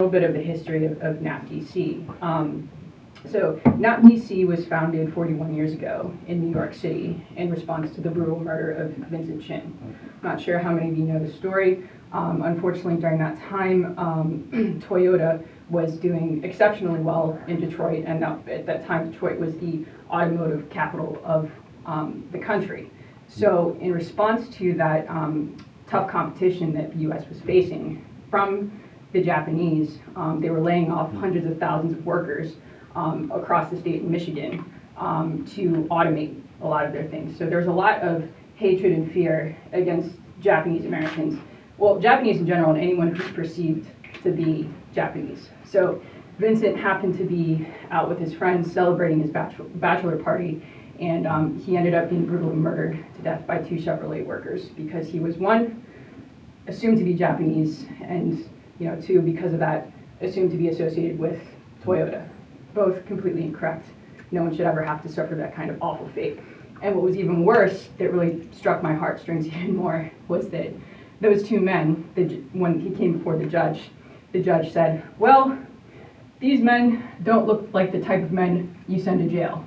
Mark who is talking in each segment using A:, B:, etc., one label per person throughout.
A: little bit of the history of NAPDC. So NAPDC was founded 41 years ago in New York City in response to the brutal murder of Vincent Chin. Not sure how many of you know the story. Unfortunately, during that time, Toyota was doing exceptionally well in Detroit, and at that time, Detroit was the automotive capital of the country. So in response to that tough competition that the U.S. was facing from the Japanese, they were laying off hundreds of thousands of workers across the state of Michigan to automate a lot of their things. So there's a lot of hatred and fear against Japanese Americans, well, Japanese in general, and anyone who's perceived to be Japanese. So Vincent happened to be out with his friends celebrating his bachelor party, and he ended up being brutally murdered to death by two Chevrolet workers because he was, one, assumed to be Japanese, and two, because of that, assumed to be associated with Toyota. Both completely incorrect. No one should ever have to suffer that kind of awful fate. And what was even worse, that really struck my heartstrings even more, was that those two men, when he came before the judge said, well, these men don't look like the type of men you send to jail.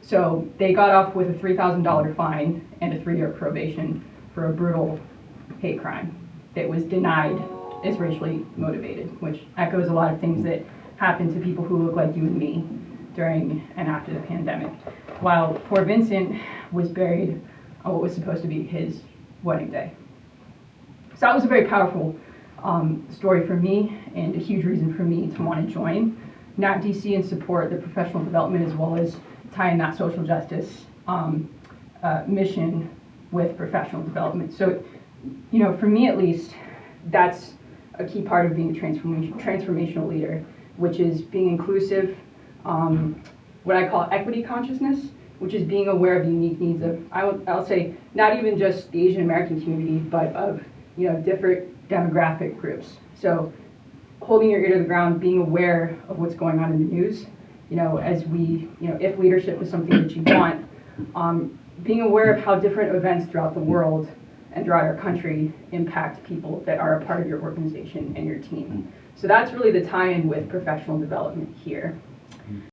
A: So they got off with a $3,000 fine and a 3-year probation for a brutal hate crime that was denied as racially motivated, which echoes a lot of things that happened to people who look like you and me during and after the pandemic. While poor Vincent was buried on what was supposed to be his wedding day. So that was a very powerful story for me, and a huge reason for me to want to join NAPDC and support the professional development, as well as tie in that social justice mission with professional development. So, for me at least, that's a key part of being a transformational leader, which is being inclusive, what I call equity consciousness, which is being aware of the unique needs of, I'll say, not even just the Asian American community, but of different demographic groups. So holding your ear to the ground, being aware of what's going on in the news, as we, if leadership is something that you want, being aware of how different events throughout the world and throughout our country impact people that are a part of your organization and your team. So that's really the tie-in with professional development here.